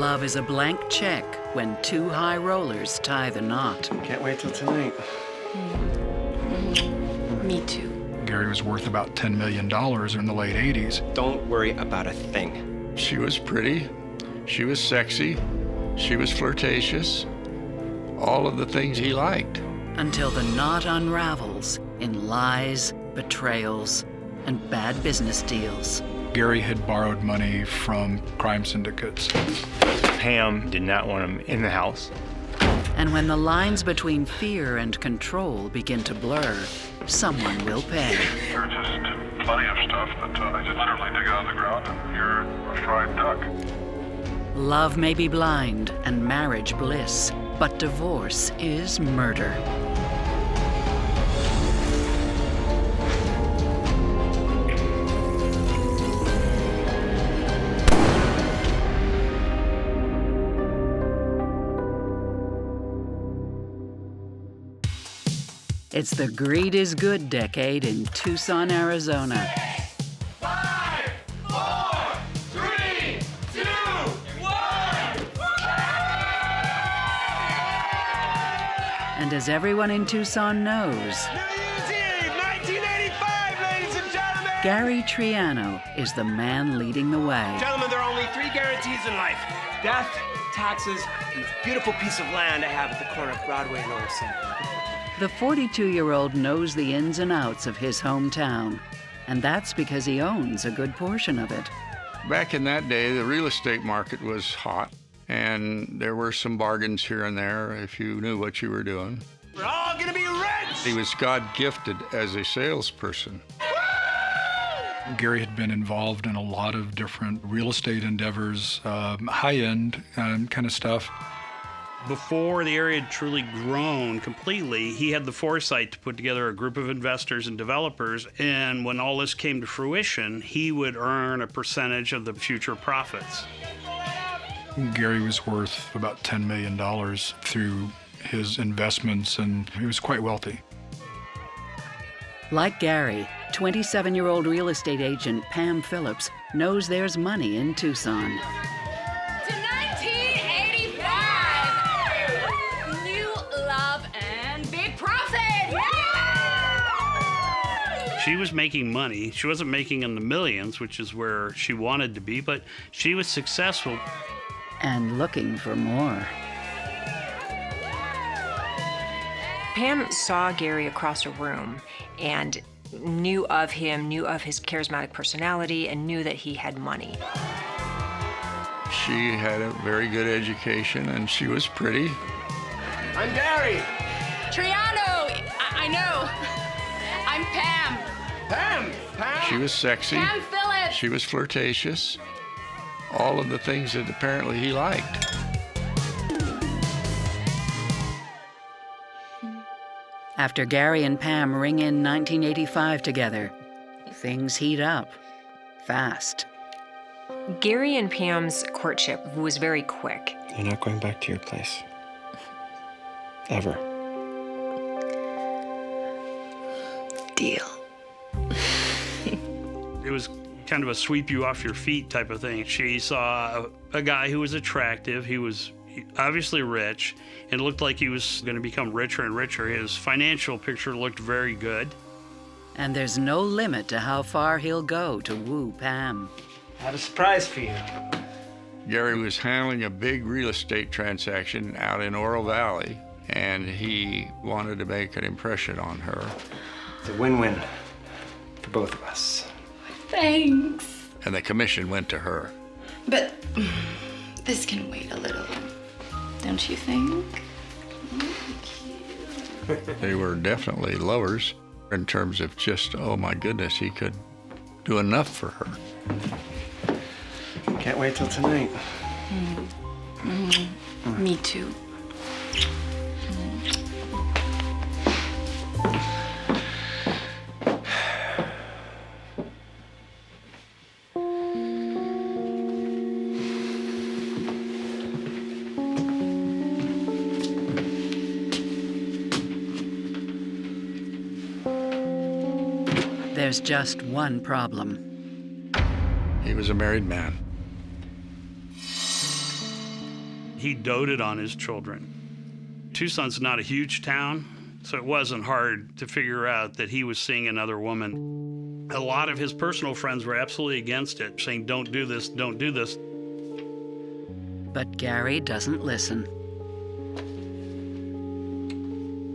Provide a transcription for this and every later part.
Love is a blank check when two high rollers tie the knot. Can't wait till tonight. Me too. Gary was worth about $10 million in the late 80s. Don't worry about a thing. She was pretty, she was sexy, she was flirtatious, all of the things he liked. Until the knot unravels in lies, betrayals, and bad business deals. Gary had borrowed money from crime syndicates. Pam did not want him in the house. And when the lines between fear and control begin to blur, someone will pay. There's just plenty of stuff that I just literally dig out of the ground and you're a fried duck. Love may be blind and marriage bliss, but divorce is murder. It's the Greed is Good decade in Tucson, Arizona. 5, 4, 3, 2, 1! And as everyone in Tucson knows, New Year's Eve, 1985, ladies and gentlemen! Gary Triano is the man leading the way. Gentlemen, there are only 3 guarantees in life. Death, taxes, and this beautiful piece of land I have at the corner of Broadway and Olson. The 42-year-old knows the ins and outs of his hometown, and that's because he owns a good portion of it. Back in that day, the real estate market was hot, and there were some bargains here and there if you knew what you were doing. We're all gonna be rich! He was God-gifted as a salesperson. Gary had been involved in a lot of different real estate endeavors, high-end kind of stuff. Before the area had truly grown completely, he had the foresight to put together a group of investors and developers, and when all this came to fruition, he would earn a percentage of the future profits. Gary was worth about $10 million through his investments, and he was quite wealthy. Like Gary, 27-year-old real estate agent Pam Phillips knows there's money in Tucson. She was making money. She wasn't making in the millions, which is where she wanted to be, but she was successful. And looking for more. Pam saw Gary across a room and knew of him, knew of his charismatic personality, and knew that he had money. She had a very good education, and she was pretty. I'm Gary! Triano! I know! I'm Pam! Pam! Pam! She was sexy. Pam Phillips! She was flirtatious. All of the things that apparently he liked. After Gary and Pam ring in 1985 together, things heat up fast. Gary and Pam's courtship was very quick. You're not going back to your place. Ever. Deal. It was kind of a sweep you off your feet type of thing. She saw a guy who was attractive. He was obviously rich, and it looked like he was going to become richer and richer. His financial picture looked very good. And there's no limit to how far he'll go to woo Pam. I have a surprise for you. Gary was handling a big real estate transaction out in Oro Valley, and he wanted to make an impression on her. It's a win-win for both of us. Thanks. And the commission went to her. But this can wait a little, don't you think? They were definitely lovers in terms of just, oh my goodness, he could do enough for her. Can't wait till tonight. Me too. There's just one problem. He was a married man. He doted on his children. Tucson's not a huge town, so it wasn't hard to figure out that he was seeing another woman. A lot of his personal friends were absolutely against it, saying, don't do this, don't do this. But Gary doesn't listen.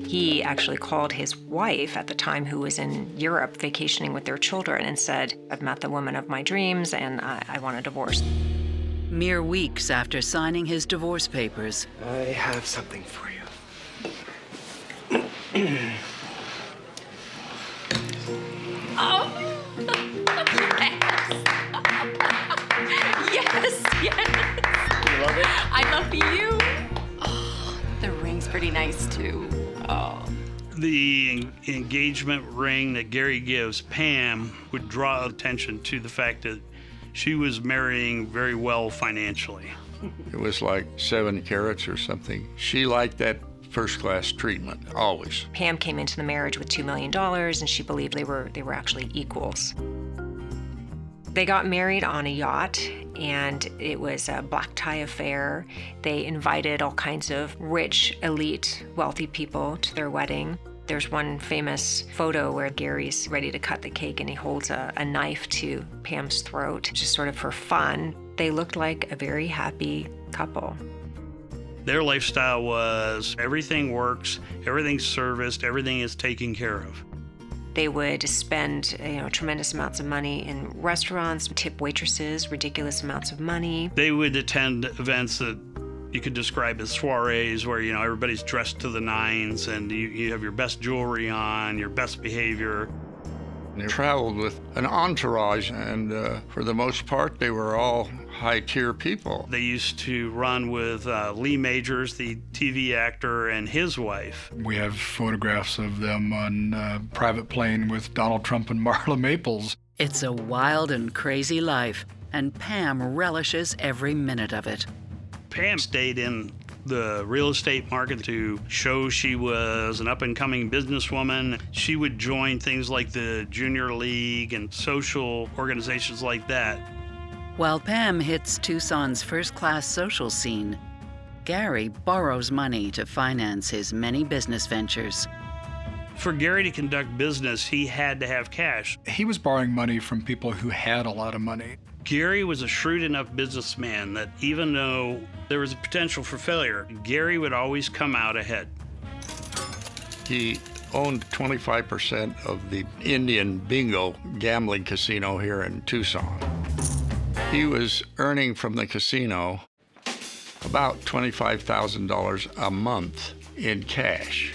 He actually called his wife at the time, who was in Europe vacationing with their children, and said, I've met the woman of my dreams and I want a divorce. Mere weeks after signing his divorce papers, I have something for you. Oh! Yes, yes! You love it? I love you! Oh, the ring's pretty nice, too. Oh. The engagement ring that Gary gives Pam would draw attention to the fact that she was marrying very well financially. It was like 7 carats or something. She liked that first-class treatment, always. Pam came into the marriage with $2 million, and she believed they were actually equals. They got married on a yacht, and it was a black tie affair. They invited all kinds of rich, elite, wealthy people to their wedding. There's one famous photo where Gary's ready to cut the cake, and he holds a knife to Pam's throat, just sort of for fun. They looked like a very happy couple. Their lifestyle was everything works, everything's serviced, everything is taken care of. They would spend, tremendous amounts of money in restaurants, tip waitresses ridiculous amounts of money. They would attend events that you could describe as soirees, where everybody's dressed to the nines and you have your best jewelry on, your best behavior. They traveled with an entourage, and for the most part, they were all high-tier people. They used to run with Lee Majors, the TV actor, and his wife. We have photographs of them on a private plane with Donald Trump and Marla Maples. it's a wild and crazy life, and Pam relishes every minute of it. Pam stayed in the real estate market to show she was an up-and-coming businesswoman. She would join things like the Junior League and social organizations like that. While Pam hits Tucson's first-class social scene, Gary borrows money to finance his many business ventures. For Gary to conduct business, he had to have cash. He was borrowing money from people who had a lot of money. Gary was a shrewd enough businessman that even though there was a potential for failure, Gary would always come out ahead. He owned 25% of the Indian Bingo gambling casino here in Tucson. He was earning from the casino about $25,000 a month in cash.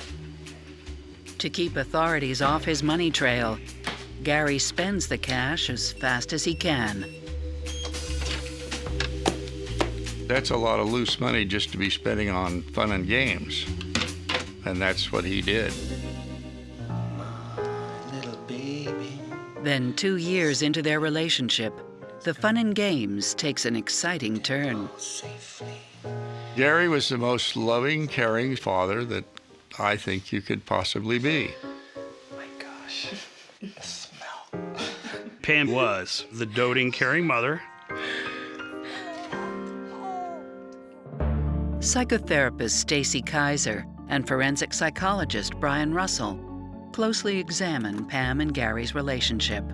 To keep authorities off his money trail, Gary spends the cash as fast as he can. That's a lot of loose money just to be spending on fun and games. And that's what he did. Then 2 years into their relationship, the fun and games takes an exciting turn. Gary was the most loving, caring father that I think you could possibly be. Oh my gosh, the smell. Pam was the doting, caring mother. Psychotherapist Stacy Kaiser and forensic psychologist Brian Russell closely examine Pam and Gary's relationship.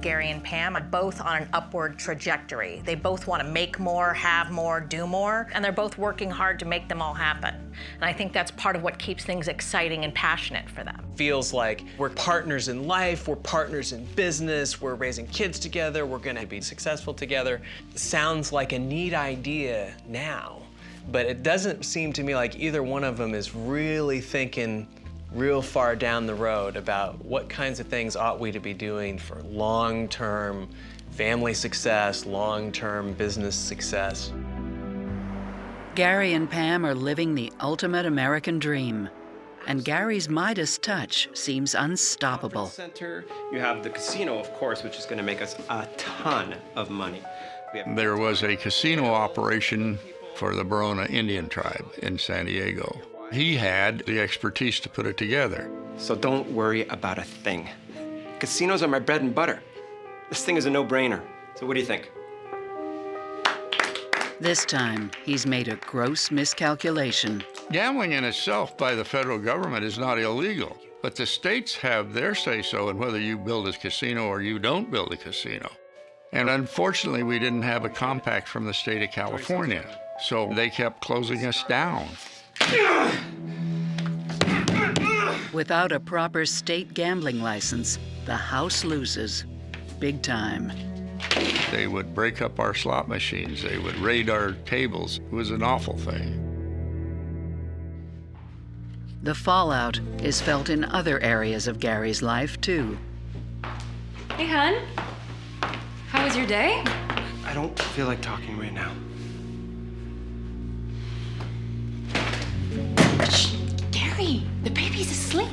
Gary and Pam are both on an upward trajectory. They both want to make more, have more, do more, and they're both working hard to make them all happen. And I think that's part of what keeps things exciting and passionate for them. Feels like we're partners in life, we're partners in business, we're raising kids together, we're gonna be successful together. Sounds like a neat idea now, but it doesn't seem to me like either one of them is really thinking real far down the road about what kinds of things ought we to be doing for long-term family success, long-term business success. Gary and Pam are living the ultimate American dream, and Gary's Midas touch seems unstoppable. Center, you have the casino, of course, which is going to make us a ton of money. There was a casino operation for the Barona Indian tribe in San Diego. He had the expertise to put it together. So don't worry about a thing. Casinos are my bread and butter. This thing is a no-brainer. So what do you think? This time, he's made a gross miscalculation. Gambling in itself by the federal government is not illegal, but the states have their say-so in whether you build a casino or you don't build a casino. And unfortunately, we didn't have a compact from the state of California, so they kept closing us down. Without a proper state gambling license, the house loses. Big time. They would break up our slot machines. They would raid our tables. It was an awful thing. The fallout is felt in other areas of Gary's life, too. Hey, hon. How was your day? I don't feel like talking right now. Shh, Gary, the baby's asleep.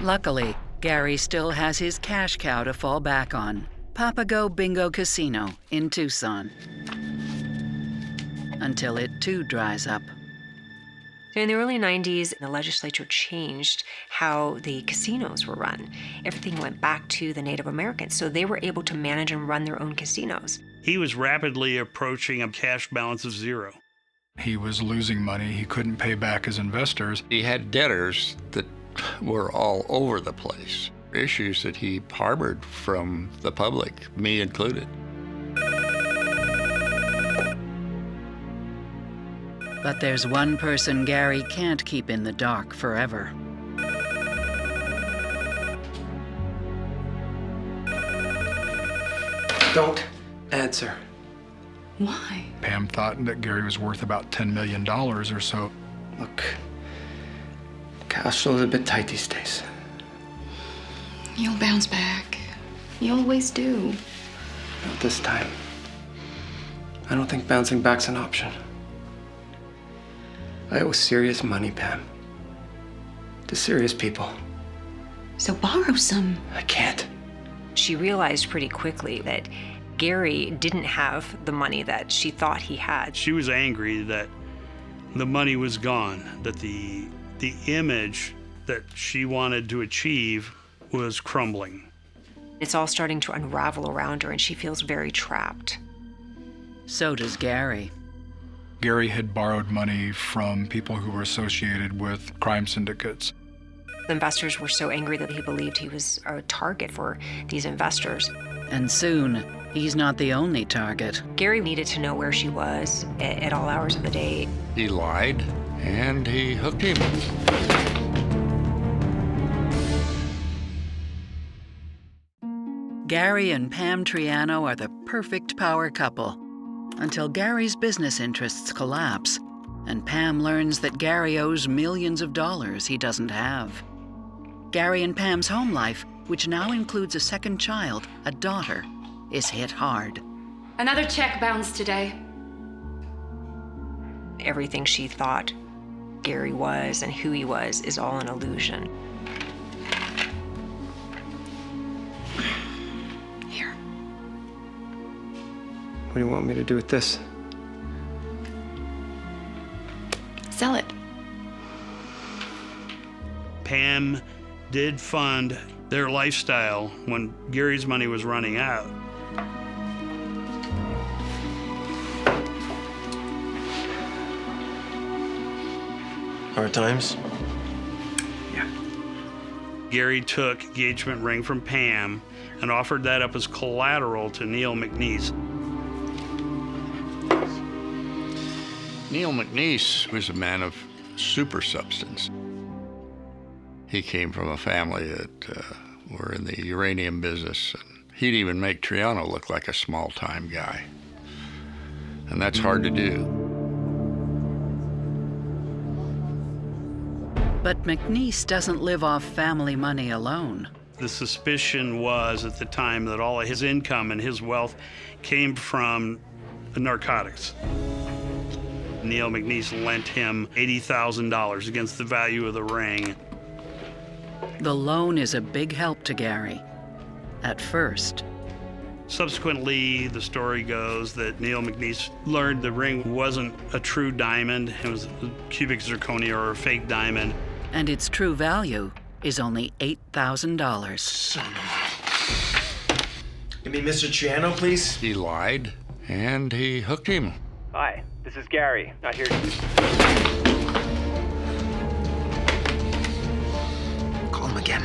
Luckily, Gary still has his cash cow to fall back on, Papago Bingo Casino in Tucson. Until it too dries up. In the early 90s, the legislature changed how the casinos were run. Everything went back to the Native Americans, so they were able to manage and run their own casinos. He was rapidly approaching a cash balance of zero. He was losing money. He couldn't pay back his investors. He had debtors that were all over the place. Issues that he harbored from the public, me included. But there's one person Gary can't keep in the dark forever. Don't answer. Why? Pam thought that Gary was worth about $10 million or so. Look, cash flow's a bit tight these days. You'll bounce back. You always do. Not this time. I don't think bouncing back's an option. I owe serious money, Pam. To serious people. So borrow some. I can't. She realized pretty quickly that Gary didn't have the money that she thought he had. She was angry that the money was gone, that the image that she wanted to achieve was crumbling. It's all starting to unravel around her, and she feels very trapped. So does Gary. Gary had borrowed money from people who were associated with crime syndicates. The investors were so angry that he believed he was a target for these investors. And soon, he's not the only target. Gary needed to know where she was at all hours of the day. He lied, and he hooked him. Gary and Pam Triano are the perfect power couple until Gary's business interests collapse and Pam learns that Gary owes millions of dollars he doesn't have. Gary and Pam's home life, which now includes a second child, a daughter, is hit hard. Another check bounced today. Everything she thought Gary was and who he was is all an illusion. Here. What do you want me to do with this? Sell it. Pam did fund their lifestyle when Gary's money was running out. Hard times? Yeah. Gary took engagement ring from Pam and offered that up as collateral to Neil McNeese. Neil McNeese was a man of super substance. He came from a family that were in the uranium business, and he'd even make Triano look like a small-time guy. And that's hard to do. But McNeese doesn't live off family money alone. The suspicion was at the time that all of his income and his wealth came from narcotics. Neil McNeese lent him $80,000 against the value of the ring. The loan is a big help to Gary. At first. Subsequently, the story goes that Neil McNeese learned the ring wasn't a true diamond. It was a cubic zirconia or a fake diamond. And its true value is only $8,000. Give me Mr. Triano, please. He lied, and he hooked him. Hi, this is Gary. Not here. Call him again.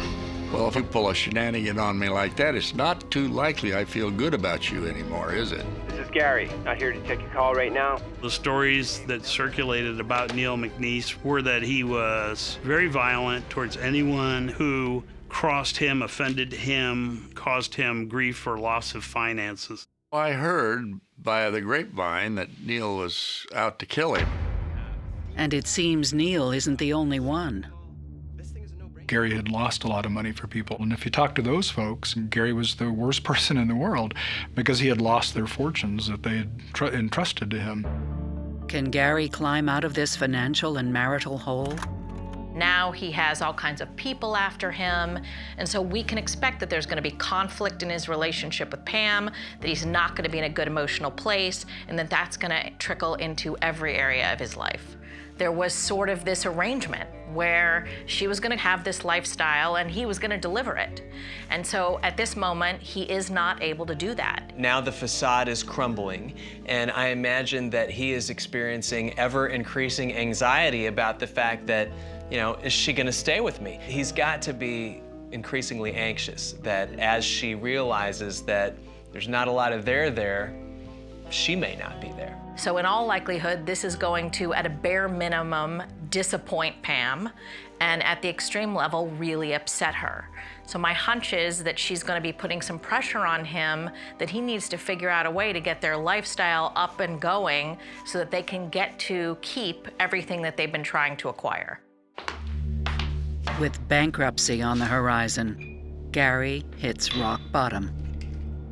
Well, if you pull a shenanigan on me like that, it's not too likely I feel good about you anymore, is it? This is Gary. Not here to take a call right now. The stories that circulated about Neil McNeese were that he was very violent towards anyone who crossed him, offended him, caused him grief or loss of finances. I heard by the grapevine that Neil was out to kill him. And it seems Neil isn't the only one. Gary had lost a lot of money for people. And if you talk to those folks, Gary was the worst person in the world because he had lost their fortunes that they had entrusted to him. Can Gary climb out of this financial and marital hole? Now he has all kinds of people after him, and so we can expect that there's going to be conflict in his relationship with Pam, that he's not going to be in a good emotional place, and that that's going to trickle into every area of his life. There was sort of this arrangement where she was going to have this lifestyle and he was going to deliver it. And so at this moment, he is not able to do that. Now the facade is crumbling, and I imagine that he is experiencing ever-increasing anxiety about the fact that, you know, is she going to stay with me? He's got to be increasingly anxious that as she realizes that there's not a lot of there, she may not be there. So in all likelihood, this is going to, at a bare minimum, disappoint Pam, and at the extreme level, really upset her. So my hunch is that she's going to be putting some pressure on him, that he needs to figure out a way to get their lifestyle up and going so that they can get to keep everything that they've been trying to acquire. With bankruptcy on the horizon, Gary hits rock bottom.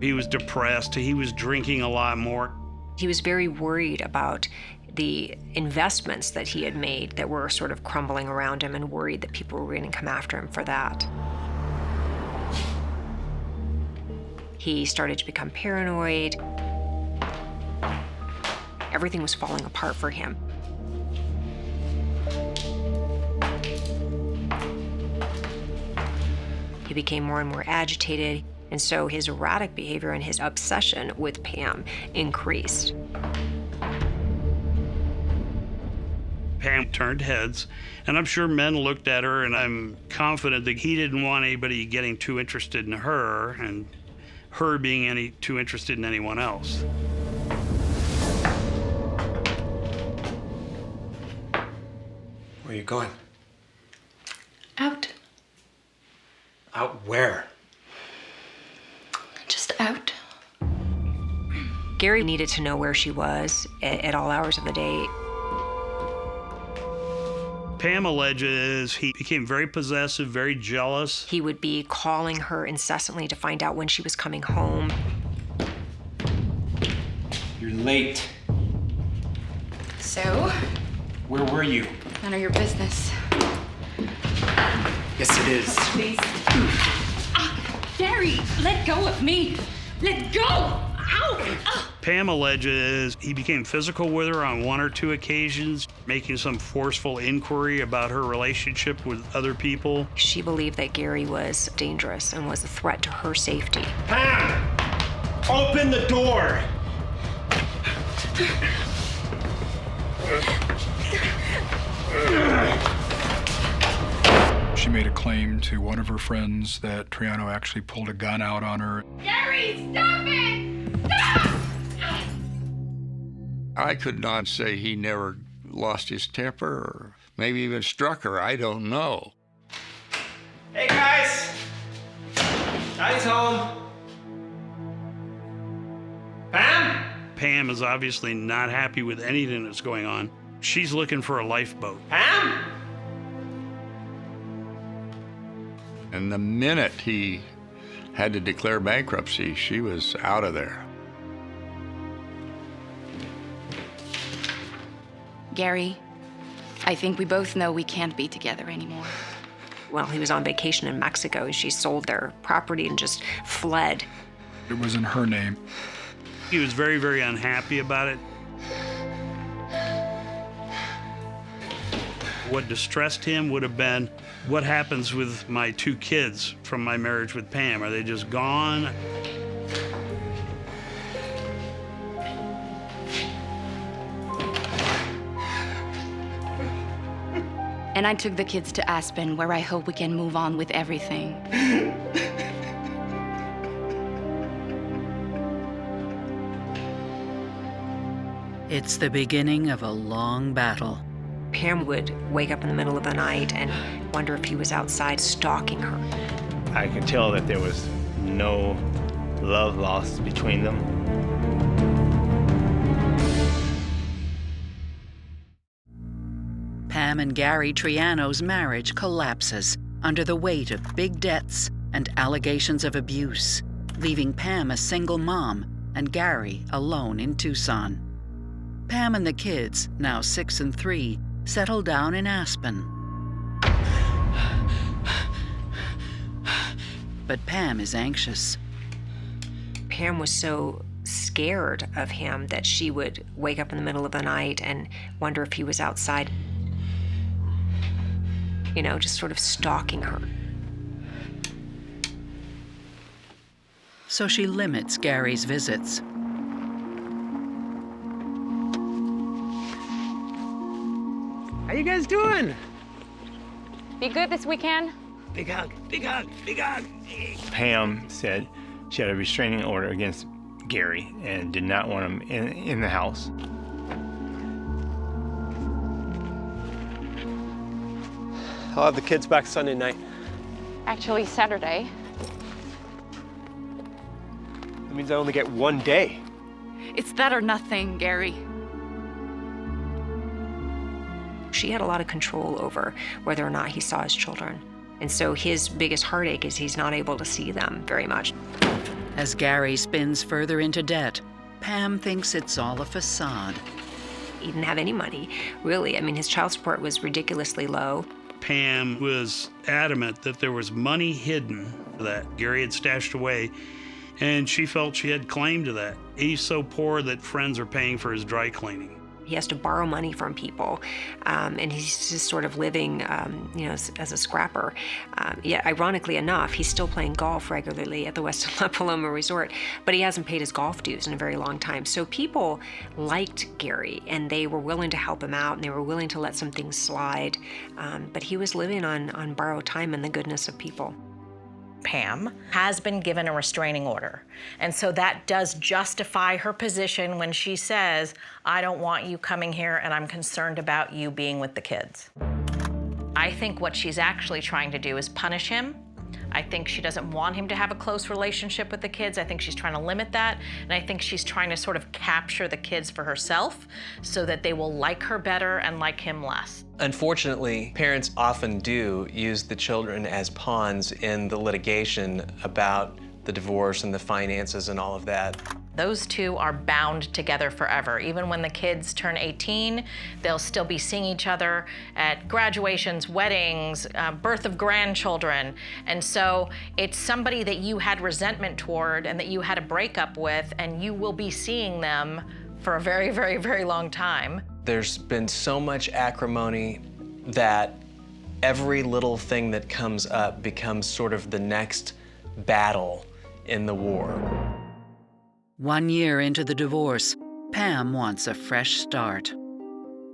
He was depressed. He was drinking a lot more. He was very worried about the investments that he had made that were sort of crumbling around him, and worried that people were going to come after him for that. He started to become paranoid. Everything was falling apart for him. He became more and more agitated. And so his erratic behavior and his obsession with Pam increased. Pam turned heads, and I'm sure men looked at her, and I'm confident that he didn't want anybody getting too interested in her, and her being too interested in anyone else. Where are you going? Out. Out where? Just out. Gary needed to know where she was at all hours of the day. Pam alleges he became very possessive, very jealous. He would be calling her incessantly to find out when she was coming home. You're late. So? Where were you? None of your business. Yes, it is. Please. Gary, let go of me. Let go! Ow! Pam alleges he became physical with her on one or two occasions, making some forceful inquiry about her relationship with other people. She believed that Gary was dangerous and was a threat to her safety. Pam! Open the door! She made a claim to one of her friends that Triano actually pulled a gun out on her. Gary, stop it! Stop! I could not say he never lost his temper or maybe even struck her. I don't know. Hey, guys! Daddy's home. Pam? Pam is obviously not happy with anything that's going on. She's looking for a lifeboat. Pam? And the minute he had to declare bankruptcy, she was out of there. Gary, I think we both know we can't be together anymore. Well, he was on vacation in Mexico, and she sold their property and just fled. It was in her name. He was very, very unhappy about it. What distressed him would have been What happens with my 2 kids from my marriage with Pam? Are they just gone? And I took the kids to Aspen, where I hope we can move on with everything. It's the beginning of a long battle. Pam would wake up in the middle of the night and wonder if he was outside stalking her. I could tell that there was no love lost between them. Pam and Gary Triano's marriage collapses under the weight of big debts and allegations of abuse, leaving Pam a single mom and Gary alone in Tucson. Pam and the kids, now 6 and 3, settle down in Aspen. But Pam is anxious. Pam was so scared of him that she would wake up in the middle of the night and wonder if he was outside, you know, just sort of stalking her. So she limits Gary's visits. How you guys doing? Be good this weekend? Big hug, big hug, big hug. Pam said she had a restraining order against Gary and did not want him in the house. I'll have the kids back Sunday night. Actually, Saturday. That means I only get 1 day. It's that or nothing, Gary. She had a lot of control over whether or not he saw his children. And so his biggest heartache is he's not able to see them very much. As Gary spins further into debt, Pam thinks it's all a facade. He didn't have any money, really. I mean, his child support was ridiculously low. Pam was adamant that there was money hidden that Gary had stashed away, and she felt she had claim to that. He's so poor that friends are paying for his dry cleaning. He has to borrow money from people, and he's just sort of living, you know, as a scrapper. Yet, ironically enough, he's still playing golf regularly at the West La Paloma Resort, but he hasn't paid his golf dues in a very long time. So people liked Gary, and they were willing to help him out, and they were willing to let some things slide. But he was living on borrowed time and the goodness of people. Pam has been given a restraining order. And so that does justify her position when she says, I don't want you coming here and I'm concerned about you being with the kids. I think what she's actually trying to do is punish him. I think she doesn't want him to have a close relationship with the kids. I think she's trying to limit that. And I think she's trying to sort of capture the kids for herself so that they will like her better and like him less. Unfortunately, parents often do use the children as pawns in the litigation about the divorce and the finances and all of that. Those two are bound together forever. Even when the kids turn 18, they'll still be seeing each other at graduations, weddings, birth of grandchildren. And so it's somebody that you had resentment toward and that you had a breakup with, and you will be seeing them for a very, very, very long time. There's been so much acrimony that every little thing that comes up becomes sort of the next battle in the war. 1 year into the divorce, Pam wants a fresh start.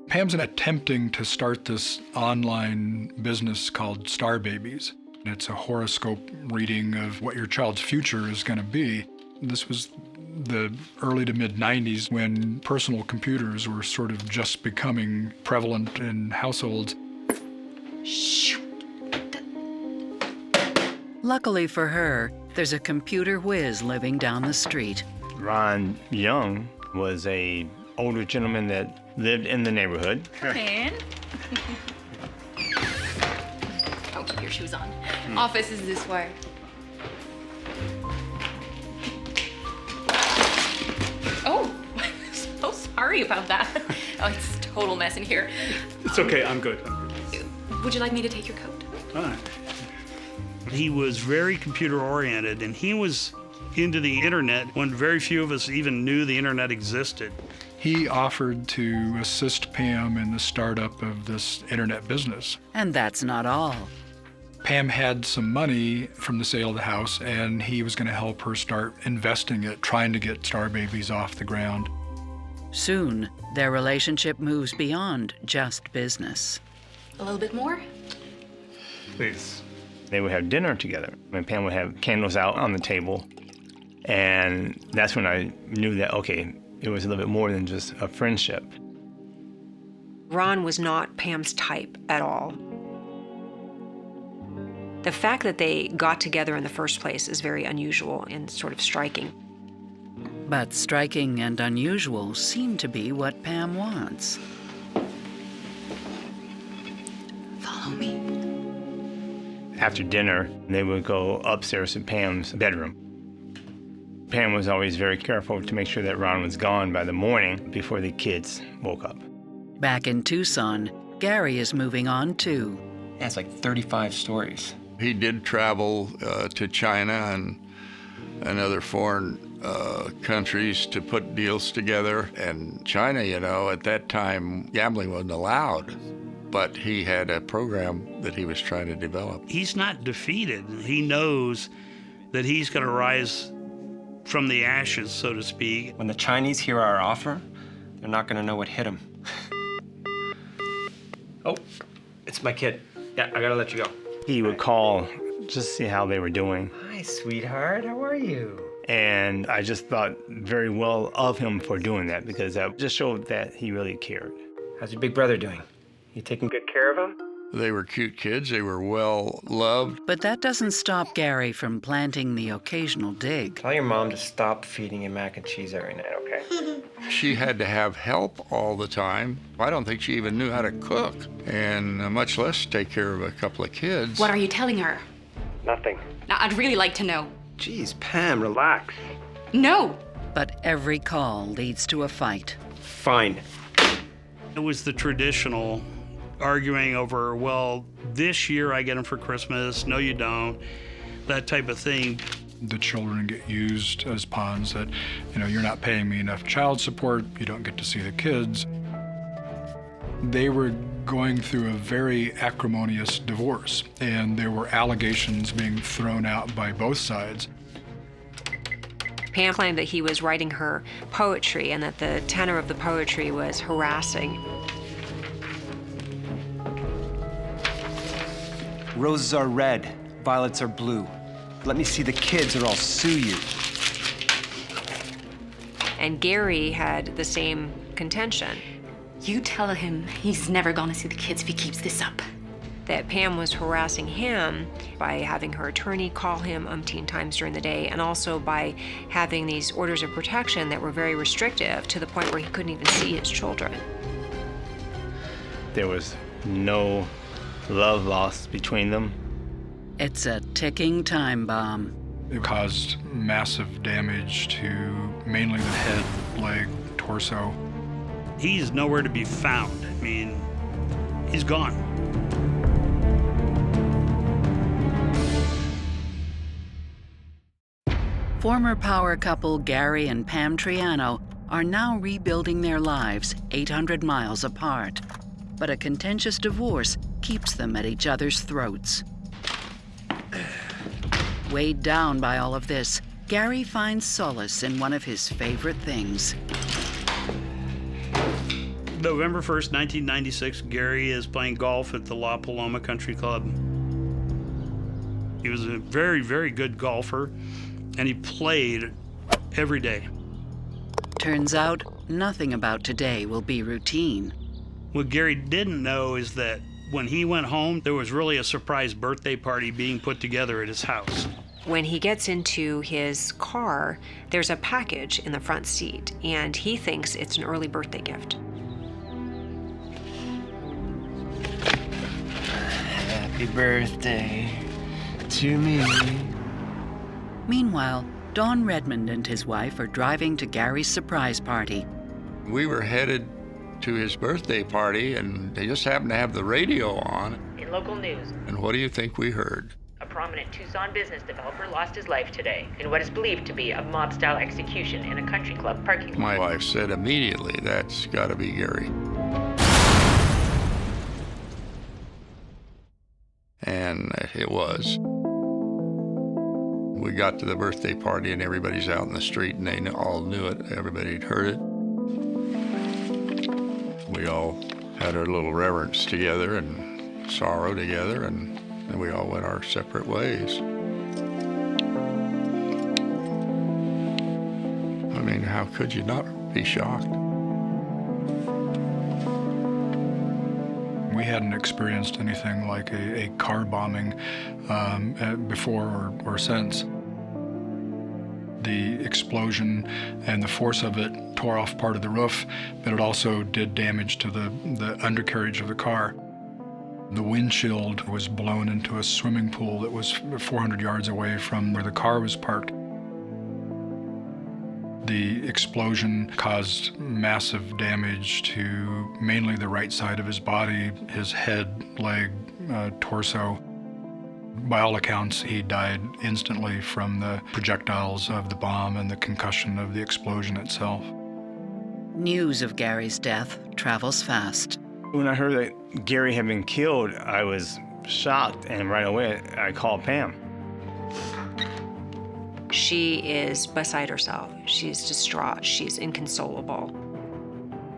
Pam's attempting to start this online business called Star Babies. It's a horoscope reading of what your child's future is going to be. This was the early to mid-90s when personal computers were sort of just becoming prevalent in households. Luckily for her, there's a computer whiz living down the street. Ron Young was a older gentleman that lived in the neighborhood. And oh, keep your shoes on. Office is this way. Oh, so sorry about that. Oh, it's a total mess in here. It's okay, I'm good. Would you like me to take your coat? Fine. He was very computer oriented, and he was into the internet when very few of us even knew the internet existed. He offered to assist Pam in the startup of this internet business. And that's not all. Pam had some money from the sale of the house, and he was going to help her start investing it, trying to get Star Babies off the ground. Soon, their relationship moves beyond just business. A little bit more? Please. They would have dinner together, and Pam would have candles out on the table. And that's when I knew that, okay, it was a little bit more than just a friendship. Ron was not Pam's type at all. The fact that they got together in the first place is very unusual and sort of striking. But striking and unusual seem to be what Pam wants. Follow me. After dinner, they would go upstairs to Pam's bedroom. Pam was always very careful to make sure that Ron was gone by the morning before the kids woke up. Back in Tucson, Gary is moving on too. Yeah, it's like 35 stories. He did travel to China and other foreign countries to put deals together. And China, you know, at that time, gambling wasn't allowed. But he had a program that he was trying to develop. He's not defeated. He knows that he's going to rise from the ashes, so to speak. When the Chinese hear our offer, they're not gonna know what hit them. Oh, it's my kid. Yeah, I gotta let you go. He would call just to see how they were doing. Hi, sweetheart. How are you? And I just thought very well of him for doing that, because that just showed that he really cared. How's your big brother doing? You taking good care of him? They were cute kids. They were well loved. But that doesn't stop Gary from planting the occasional dig. Tell your mom to stop feeding you mac and cheese every night, okay? She had to have help all the time. I don't think she even knew how to cook, and much less take care of a couple of kids. What are you telling her? Nothing. Now, I'd really like to know. Jeez, Pam, relax. No. But every call leads to a fight. Fine. It was the traditional arguing over, well, this year I get them for Christmas, no you don't, that type of thing. The children get used as pawns that, you know, you're not paying me enough child support, you don't get to see the kids. They were going through a very acrimonious divorce, and there were allegations being thrown out by both sides. Pam claimed that he was writing her poetry and that the tenor of the poetry was harassing. Roses are red, violets are blue. Let me see the kids or I'll sue you. And Gary had the same contention. You tell him he's never gonna see the kids if he keeps this up. That Pam was harassing him by having her attorney call him umpteen times during the day, and also by having these orders of protection that were very restrictive to the point where he couldn't even see his children. There was no love lost between them. It's a ticking time bomb. It caused massive damage to mainly the head, leg, torso. He's nowhere to be found. I mean, he's gone. Former power couple Gary and Pam Triano are now rebuilding their lives 800 miles apart. But a contentious divorce keeps them at each other's throats. Weighed down by all of this, Gary finds solace in one of his favorite things. November 1st, 1996, Gary is playing golf at the La Paloma Country Club. He was a very, very good golfer, and he played every day. Turns out, nothing about today will be routine. What Gary didn't know is that when he went home, there was really a surprise birthday party being put together at his house. When he gets into his car, there's a package in the front seat, and he thinks it's an early birthday gift. Happy birthday to me. Meanwhile, Don Redmond and his wife are driving to Gary's surprise party. We were headed to his birthday party, and they just happened to have the radio on. In local news, And what do you think we heard? a prominent Tucson business developer lost his life today in what is believed to be a mob-style execution in a country club parking lot. My wife said immediately, that's got to be Gary. And it was. We got to the birthday party and everybody's out in the street and they all knew it. Everybody had heard it. We all had our little reverence together and sorrow together, and then we all went our separate ways. I mean, how could you not be shocked? We hadn't experienced anything like a car bombing before or since. The explosion and the force of it tore off part of the roof, but it also did damage to the undercarriage of the car. The windshield was blown into a swimming pool that was 400 yards away from where the car was parked. The explosion caused massive damage to mainly the right side of his body, his head, leg, torso. By all accounts, he died instantly from the projectiles of the bomb and the concussion of the explosion itself. News of Gary's death travels fast. When I heard that Gary had been killed, I was shocked, and right away I called Pam. She is beside herself. She's distraught. She's inconsolable.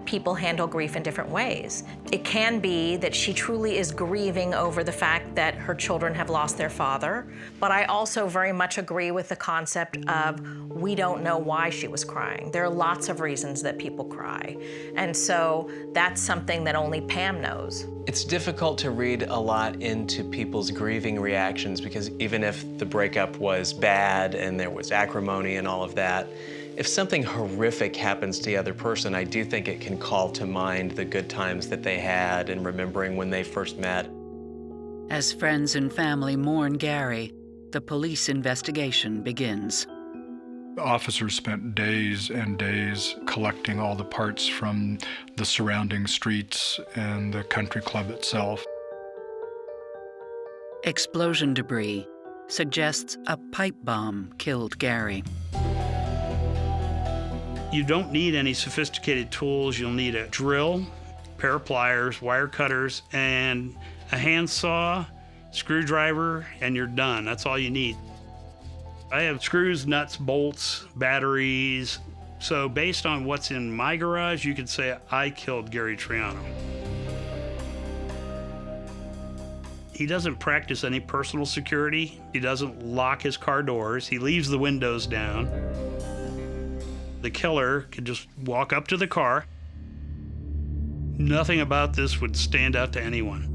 People handle grief in different ways. It can be that she truly is grieving over the fact that her children have lost their father, but I also very much agree with the concept of we don't know why she was crying. There are lots of reasons that people cry, and so that's something that only Pam knows. It's difficult to read a lot into people's grieving reactions because even if the breakup was bad and there was acrimony and all of that, if something horrific happens to the other person, I do think it can call to mind the good times that they had and remembering when they first met. As friends and family mourn Gary, the police investigation begins. Officers spent days and days collecting all the parts from the surrounding streets and the country club itself. Explosion debris suggests a pipe bomb killed Gary. You don't need any sophisticated tools. You'll need a drill, pair of pliers, wire cutters, and a handsaw, screwdriver, and you're done. That's all you need. I have screws, nuts, bolts, batteries. So based on what's in my garage, you could say I killed Gary Triano. He doesn't practice any personal security. He doesn't lock his car doors. He leaves the windows down. The killer could just walk up to the car. Nothing about this would stand out to anyone.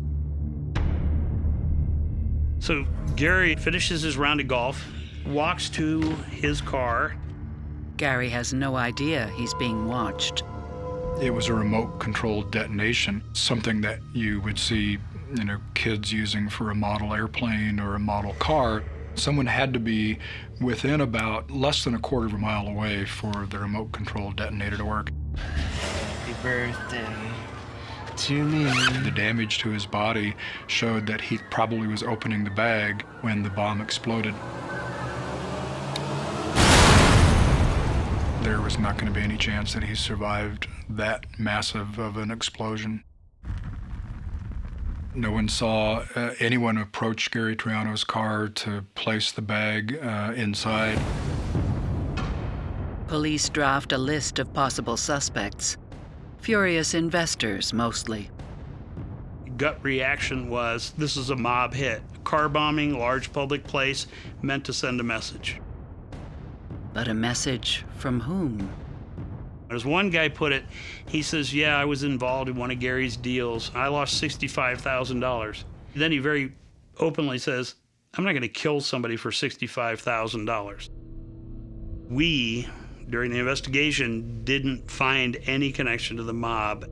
So Gary finishes his round of golf, walks to his car. Gary has no idea he's being watched. It was a remote-controlled detonation, something that you would see, kids using for a model airplane or a model car. Someone had to be within about less than a quarter of a mile away for the remote control detonator to work. Happy birthday to me. The damage to his body showed that he probably was opening the bag when the bomb exploded. There was not going to be any chance that he survived that massive of an explosion. No one saw anyone approach Gary Triano's car to place the bag inside. Police draft a list of possible suspects. Furious investors, mostly. Gut reaction was, this is a mob hit. Car bombing, large public place, meant to send a message. But a message from whom? As one guy put it, he says, yeah, I was involved in one of Gary's deals. I lost $65,000. Then he very openly says, I'm not going to kill somebody for $65,000. We, during the investigation, didn't find any connection to the mob.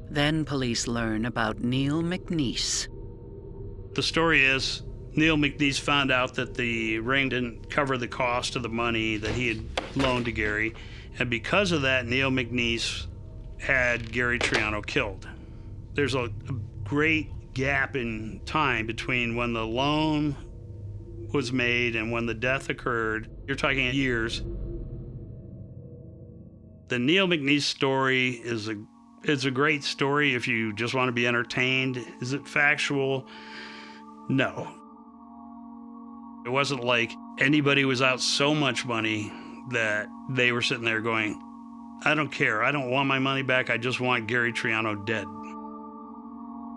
Then police learn about Neil McNeice. The story is, Neil McNeice found out that the ring didn't cover the cost of the money that he had loaned to Gary. And because of that, Neil McNeice had Gary Triano killed. There's a great gap in time between when the loan was made and when the death occurred. You're talking years. The Neil McNeice story is a great story if you just want to be entertained. Is it factual? No. It wasn't like anybody was out so much money that they were sitting there going, I don't care. I don't want my money back. I just want Gary Triano dead.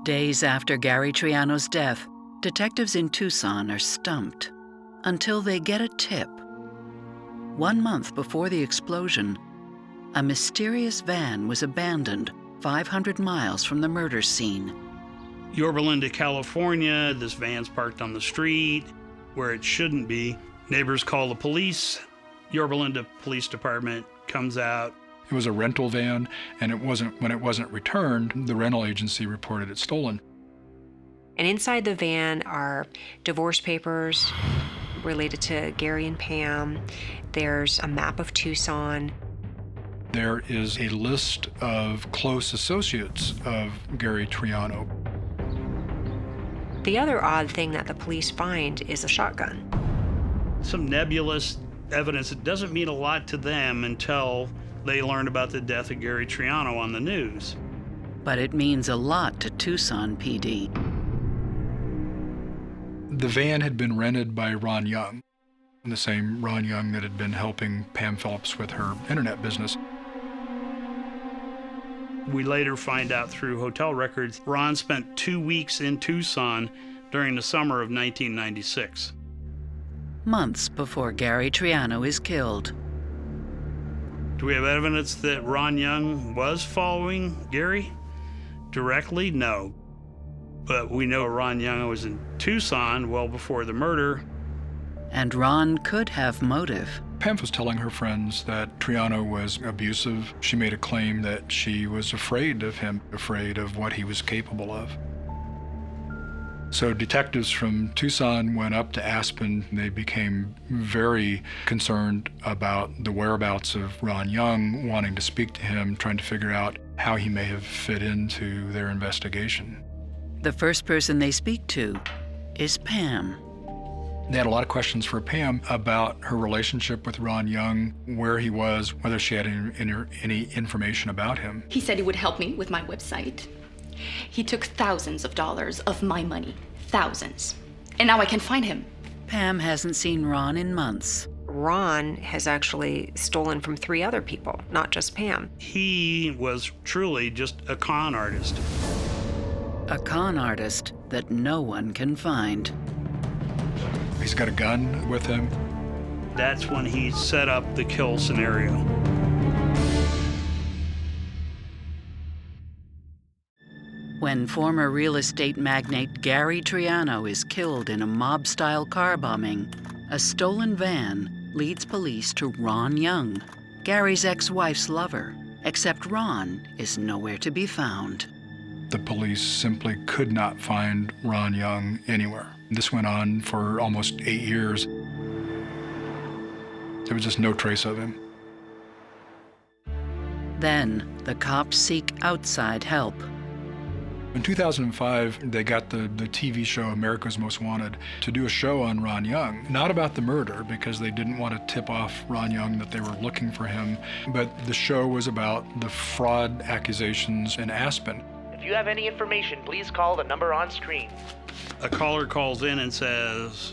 Days after Gary Triano's death, detectives in Tucson are stumped until they get a tip. 1 month before the explosion, a mysterious van was abandoned 500 miles from the murder scene. Yorba Linda, California, this van's parked on the street where it shouldn't be. Neighbors call the police. Yorba Linda Police Department comes out. It was a rental van, and when it wasn't returned, the rental agency reported it stolen. And inside the van are divorce papers related to Gary and Pam. There's a map of Tucson. There is a list of close associates of Gary Triano. The other odd thing that the police find is a shotgun. Some nebulous evidence that doesn't mean a lot to them until they learned about the death of Gary Triano on the news. But it means a lot to Tucson PD. The van had been rented by Ron Young, the same Ron Young that had been helping Pam Phillips with her internet business. We later find out through hotel records, Ron spent 2 weeks in Tucson during the summer of 1996. Months before Gary Triano is killed. Do we have evidence that Ron Young was following Gary directly? No. But we know Ron Young was in Tucson well before the murder. And Ron could have motive. Pam was telling her friends that Triano was abusive. She made a claim that she was afraid of him, afraid of what he was capable of. So detectives from Tucson went up to Aspen. They became very concerned about the whereabouts of Ron Young, wanting to speak to him, trying to figure out how he may have fit into their investigation. The first person they speak to is Pam. They had a lot of questions for Pam about her relationship with Ron Young, where he was, whether she had any information about him. He said he would help me with my website. He took thousands of dollars of my money, thousands. And now I can find him. Pam hasn't seen Ron in months. Ron has actually stolen from 3 other people, not just Pam. He was truly just a con artist. A con artist that no one can find. He's got a gun with him. That's when he set up the kill scenario. When former real estate magnate Gary Triano is killed in a mob-style car bombing, a stolen van leads police to Ron Young, Gary's ex-wife's lover, except Ron is nowhere to be found. The police simply could not find Ron Young anywhere. This went on for almost 8 years. There was just no trace of him. Then the cops seek outside help. In 2005, they got the TV show America's Most Wanted to do a show on Ron Young, not about the murder because they didn't want to tip off Ron Young that they were looking for him, but the show was about the fraud accusations in Aspen. If you have any information, please call the number on screen. A caller calls in and says,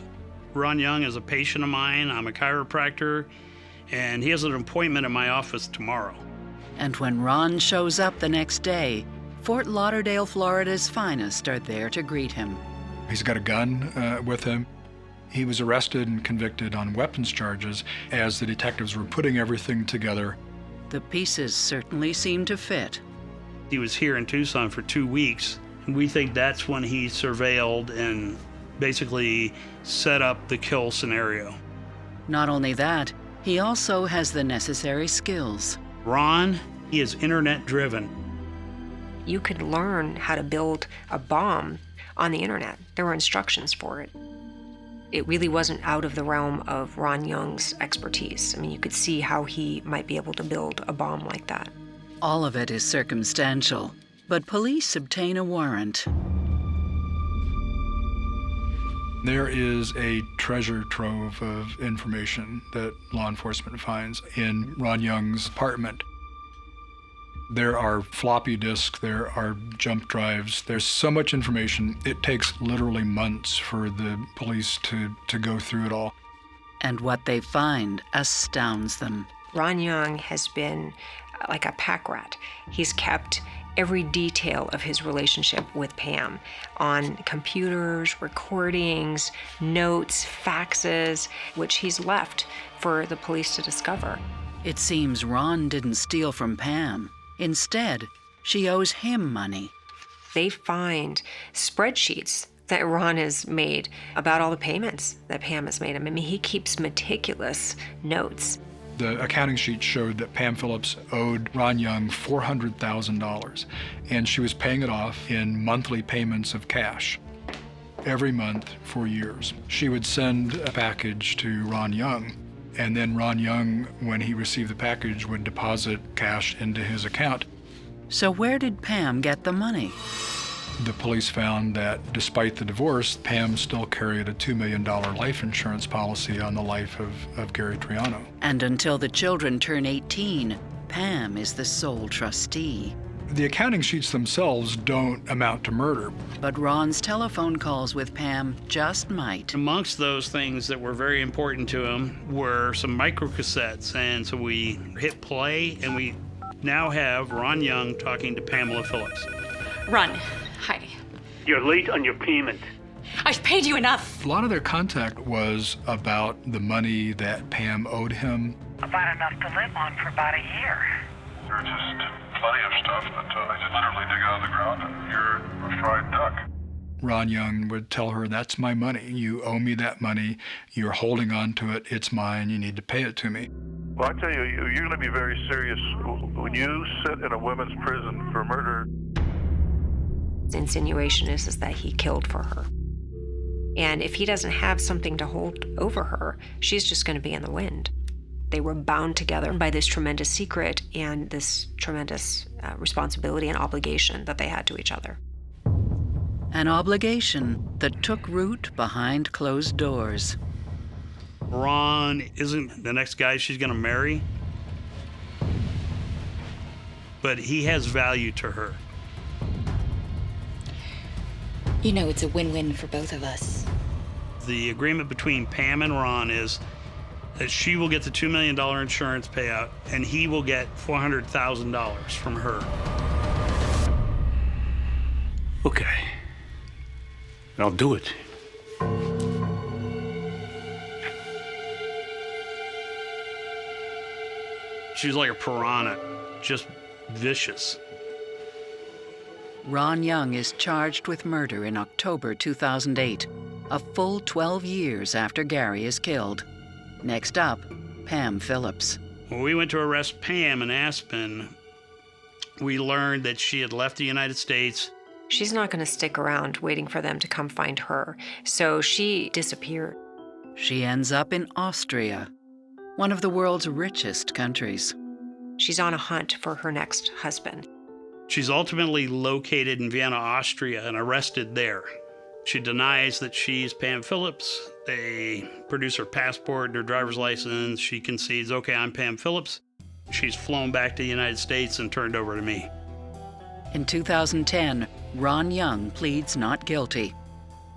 Ron Young is a patient of mine, I'm a chiropractor, and he has an appointment in my office tomorrow. And when Ron shows up the next day, Fort Lauderdale, Florida's finest are there to greet him. He's got a gun with him. He was arrested and convicted on weapons charges as the detectives were putting everything together. The pieces certainly seem to fit. He was here in Tucson for 2 weeks, and we think that's when he surveilled and basically set up the kill scenario. Not only that, he also has the necessary skills. Ron, he is internet-driven. You could learn how to build a bomb on the internet. There were instructions for it. It really wasn't out of the realm of Ron Young's expertise. I mean, you could see how he might be able to build a bomb like that. All of it is circumstantial, but police obtain a warrant. There is a treasure trove of information that law enforcement finds in Ron Young's apartment. There are floppy disks, there are jump drives, there's so much information, it takes literally months for the police to go through it all. And what they find astounds them. Ron Young has been like a pack rat. He's kept every detail of his relationship with Pam on computers, recordings, notes, faxes, which he's left for the police to discover. It seems Ron didn't steal from Pam. Instead, she owes him money. They find spreadsheets that Ron has made about all the payments that Pam has made him. I mean, he keeps meticulous notes. The accounting sheet showed that Pam Phillips owed Ron Young $400,000, and she was paying it off in monthly payments of cash every month for years. She would send a package to Ron Young, and then Ron Young, when he received the package, would deposit cash into his account. So where did Pam get the money? The police found that despite the divorce, Pam still carried a $2 million life insurance policy on the life of Gary Triano. And until the children turn 18, Pam is the sole trustee. The accounting sheets themselves don't amount to murder. But Ron's telephone calls with Pam just might. Amongst those things that were very important to him were some microcassettes. And so we hit play, and we now have Ron Young talking to Pamela Phillips. Ron, hi. You're late on your payment. I've paid you enough. A lot of their contact was about the money that Pam owed him. About enough to live on for about a year. There's just plenty of stuff that I just literally dig out of the ground and you're a fried duck. Ron Young would tell her, that's my money. You owe me that money. You're holding on to it. It's mine. You need to pay it to me. Well, I tell you, you're going to be very serious when you sit in a women's prison for murder. The insinuation is that he killed for her. And if he doesn't have something to hold over her, she's just going to be in the wind. They were bound together by this tremendous secret and this tremendous responsibility and obligation that they had to each other. An obligation that took root behind closed doors. Ron isn't the next guy she's going to marry, but he has value to her. You know it's a win-win for both of us. The agreement between Pam and Ron is that she will get the $2 million insurance payout and he will get $400,000 from her. Okay. I'll do it. She's like a piranha, just vicious. Ron Young is charged with murder in October 2008, a full 12 years after Gary is killed. Next up, Pam Phillips. When we went to arrest Pam in Aspen, we learned that she had left the United States. She's not going to stick around waiting for them to come find her, so she disappeared. She ends up in Austria, one of the world's richest countries. She's on a hunt for her next husband. She's ultimately located in Vienna, Austria, and arrested there. She denies that she's Pam Phillips. They produce her passport and her driver's license. She concedes, okay, I'm Pam Phillips. She's flown back to the United States and turned over to me. In 2010, Ron Young pleads not guilty,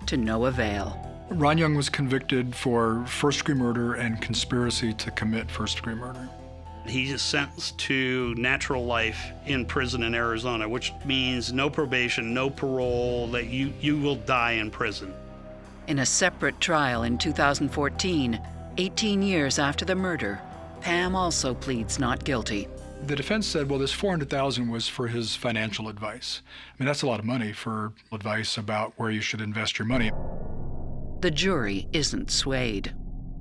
to no avail. Ron Young was convicted for first-degree murder and conspiracy to commit first-degree murder. He is sentenced to natural life in prison in Arizona, which means no probation, no parole, that you will die in prison. In a separate trial in 2014, 18 years after the murder, Pam also pleads not guilty. The defense said, well, this $400,000 was for his financial advice. I mean, that's a lot of money for advice about where you should invest your money. The jury isn't swayed.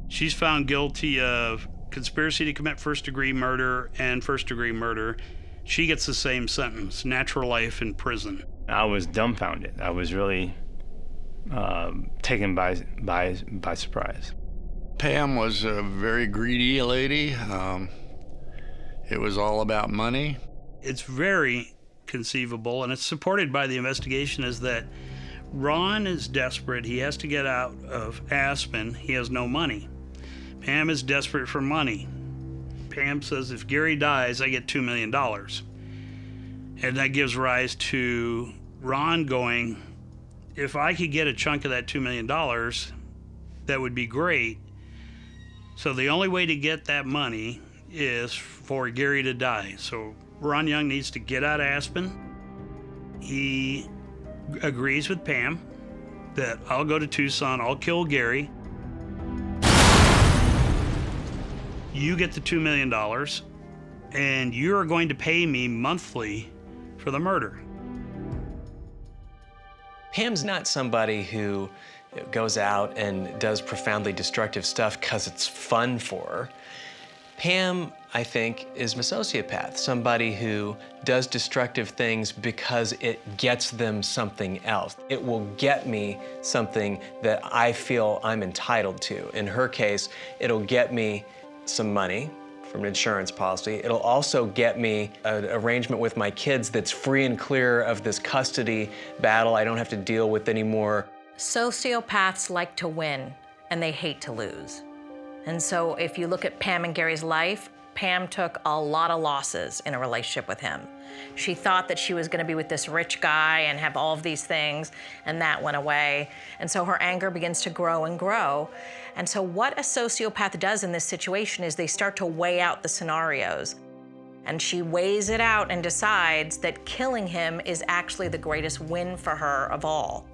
She's found guilty of conspiracy to commit first-degree murder and first-degree murder. She gets the same sentence, natural life in prison. I was dumbfounded. I was really taken by surprise. Pam was a very greedy lady. It was all about money. It's very conceivable, and it's supported by the investigation, is that Ron is desperate. He has to get out of Aspen. He has no money. Pam is desperate for money. Pam says, if Gary dies, I get $2 million. And that gives rise to Ron going, if I could get a chunk of that $2 million, that would be great. So the only way to get that money is for Gary to die. So Ron Young needs to get out of Aspen. He agrees with Pam that I'll go to Tucson, I'll kill Gary. You get the $2 million, and you're going to pay me monthly for the murder. Pam's not somebody who goes out and does profoundly destructive stuff because it's fun for her. Pam, I think, is a sociopath, somebody who does destructive things because it gets them something else. It will get me something that I feel I'm entitled to. In her case, it'll get me some money from an insurance policy. It'll also get me an arrangement with my kids that's free and clear of this custody battle I don't have to deal with anymore. Sociopaths like to win, and they hate to lose. And so if you look at Pam and Gary's life, Pam took a lot of losses in a relationship with him. She thought that she was gonna be with this rich guy and have all of these things, and that went away. And so her anger begins to grow and grow. And so what a sociopath does in this situation is they start to weigh out the scenarios. And she weighs it out and decides that killing him is actually the greatest win for her of all.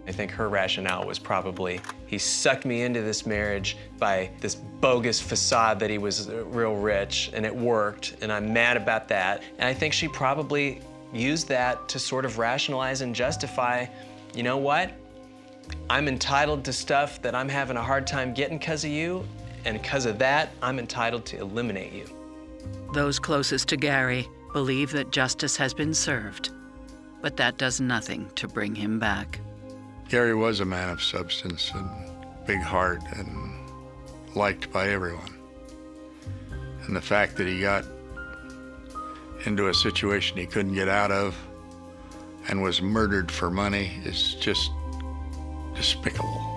I think her rationale was probably, he sucked me into this marriage by this bogus facade that he was real rich, and it worked, and I'm mad about that. And I think she probably used that to sort of rationalize and justify, you know what? I'm entitled to stuff that I'm having a hard time getting because of you, and because of that, I'm entitled to eliminate you. Those closest to Gary believe that justice has been served, but that does nothing to bring him back. Gary was a man of substance and big heart and liked by everyone. And the fact that he got into a situation he couldn't get out of and was murdered for money is just despicable.